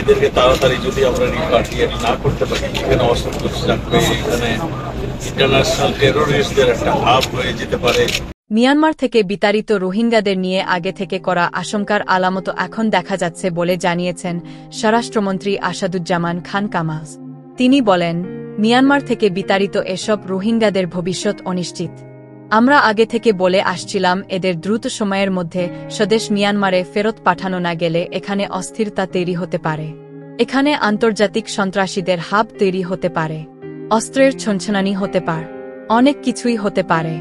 এদেরকে তাড়াতাড়ি যদি আমরা রিপাট্রিয়েট না করতে পারি, এখানে অস্ত্র থাকবে, এখানে ইন্টারন্যাশনাল টেরোরিস্টদের একটা হাব হয়ে যেতে পারে। মিয়ানমার থেকে বিতাড়িত রোহিঙ্গাদের নিয়ে আগে থেকে করা আশঙ্কার আলামত এখন দেখা যাচ্ছে বলে জানিয়েছেন স্বরাষ্ট্রমন্ত্রী আসাদুজ্জামান খান কামাল। তিনি বলেন, মিয়ানমার থেকে বিতাড়িত এসব রোহিঙ্গাদের ভবিষ্যৎ অনিশ্চিত। আমরা আগে থেকে বলে আসছিলাম, এদের দ্রুত সময়ের মধ্যে স্বদেশ মিয়ানমারে ফেরত পাঠানো না গেলে এখানে অস্থিরতা তৈরি হতে পারে। এখানে আন্তর্জাতিক সন্ত্রাসীদের হাব তৈরি হতে পারে, অস্ত্রের ছঞ্ছনানি হতে পারে, অনেক কিছুই হতে পারে।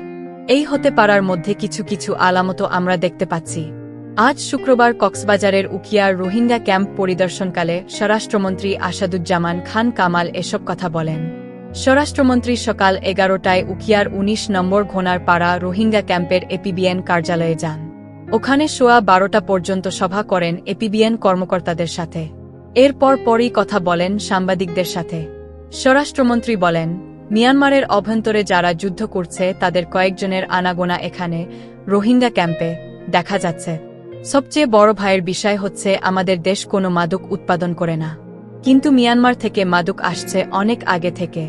এই হতে পারার মধ্যে কিছু কিছু আলামত আমরা দেখতে পাচ্ছি। আজ শুক্রবার কক্সবাজারের উখিয়ার রোহিঙ্গা ক্যাম্প পরিদর্শনকালে স্বরাষ্ট্রমন্ত্রী আসাদুজ্জামান খান কামাল এসব কথা বলেন। স্বরাষ্ট্রমন্ত্রী সকাল 11টায় উখিয়ার 19 নম্বর ঘোনারপাড়া রোহিঙ্গা ক্যাম্পের এপিবিএন কার্যালয়ে যান। ওখানে সোয়া 12টা পর্যন্ত সভা করেন এপিবিএন কর্মকর্তাদের সাথে। এরপর পরই কথা বলেন সাংবাদিকদের সাথে। স্বরাষ্ট্রমন্ত্রী বলেন, মিয়ানমারের অভ্যন্তরে যারা যুদ্ধ করছে তাদের কয়েকজনের আনাগোনা এখানে রোহিঙ্গা ক্যাম্পে দেখা যাচ্ছে। সবচেয়ে বড় ভয়ের বিষয় হচ্ছে, আমাদের দেশ কোনো মাদক উৎপাদন করে না, কিন্তু মিয়ানমার থেকে মাদক আসছে অনেক আগে থেকে।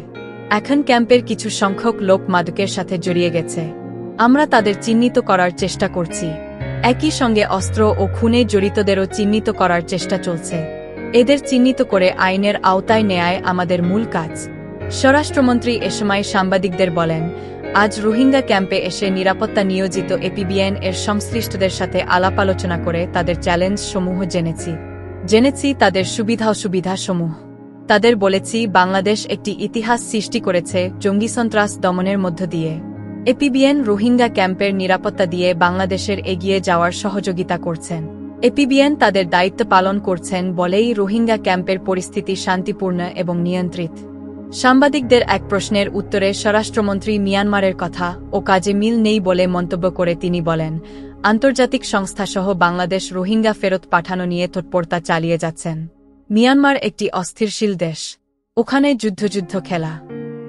এখন ক্যাম্পের কিছু সংখ্যক লোক মাদকের সাথে জড়িয়ে গেছে। আমরা তাদের চিহ্নিত করার চেষ্টা করছি। একই সঙ্গে অস্ত্র ও খুনে জড়িতদেরও চিহ্নিত করার চেষ্টা চলছে। এদের চিহ্নিত করে আইনের আওতায় নেয়াই আমাদের মূল কাজ। স্বরাষ্ট্রমন্ত্রী এ সময় সাংবাদিকদের বলেন, আজ রোহিঙ্গা ক্যাম্পে এসে নিরাপত্তা নিয়োজিত এপিবিএন এর সংশ্লিষ্টদের সাথে আলাপ আলোচনা করে তাদের চ্যালেঞ্জ সমূহ জেনেছি তাদের সুবিধা অসুবিধা সমূহ। তাদের বলেছি, বাংলাদেশ একটি ইতিহাস সৃষ্টি করেছে জঙ্গি সন্ত্রাস দমনের মধ্য দিয়ে। এপিবিএন রোহিঙ্গা ক্যাম্পের নিরাপত্তা দিয়ে বাংলাদেশের এগিয়ে যাওয়ার সহযোগিতা করছেন। এপিবিএন তাদের দায়িত্ব পালন করছেন বলেই রোহিঙ্গা ক্যাম্পের পরিস্থিতি শান্তিপূর্ণ এবং নিয়ন্ত্রিত। সাংবাদিকদের এক প্রশ্নের উত্তরে স্বরাষ্ট্রমন্ত্রী মিয়ানমারের কথা ও কাজে মিল নেই বলে মন্তব্য করে তিনি বলেন, আন্তর্জাতিক সংস্থাসহ বাংলাদেশ রোহিঙ্গা ফেরত পাঠানো নিয়ে তৎপরতা চালিয়ে যাচ্ছেন। মিয়ানমার একটি অস্থিরশীল দেশ, ওখানে যুদ্ধ খেলা।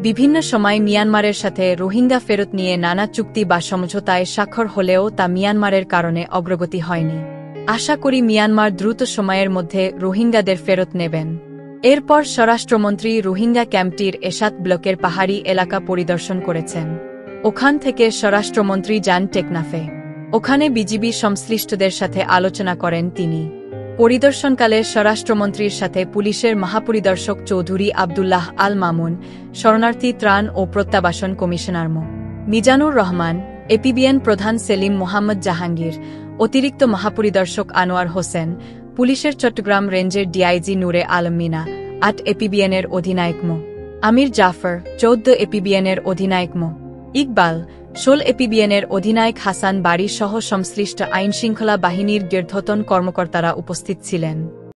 বিভিন্ন সময় মিয়ানমারের সাথে রোহিঙ্গা ফেরত নিয়ে নানা চুক্তি বা সমঝোতায় স্বাক্ষর হলেও তা মিয়ানমারের কারণে অগ্রগতি হয়নি। আশা করি মিয়ানমার দ্রুত সময়ের মধ্যে রোহিঙ্গাদের ফেরত নেবেন। এরপর স্বরাষ্ট্রমন্ত্রী রোহিঙ্গা ক্যাম্পটির এসাত ব্লকের পাহাড়ি এলাকা পরিদর্শন করেছেন। ওখান থেকে স্বরাষ্ট্রমন্ত্রী যান টেকনাফে। ওখানে বিজিবি সংশ্লিষ্টদের সাথে আলোচনা করেন তিনি। পরিদর্শনকালে স্বরাষ্ট্রমন্ত্রীর সাথে পুলিশের মহাপরিদর্শক চৌধুরী আবদুল্লাহ আল মামুন, শরণার্থী ত্রাণ ও প্রত্যাবাসন কমিশনার মো. মিজানুর রহমান, এপিবিএন প্রধান সেলিম মোহাম্মদ জাহাঙ্গীর, অতিরিক্ত মহাপরিদর্শক আনোয়ার হোসেন, পুলিশের চট্টগ্রাম রেঞ্জের ডিআইজি নূরে আলম মিনা, 8 এপিবিএনের অধিনায়ক মো. আমির জাফর, 14 এপিবিএনের অধিনায়ক মো. ইকবাল, 16 এপিবিএনের অধিনায়ক হাসান বাড়ি সহ সংশ্লিষ্ট আইনশৃঙ্খলা বাহিনীর ঊর্ধ্বতন কর্মকর্তারা উপস্থিত ছিলেন।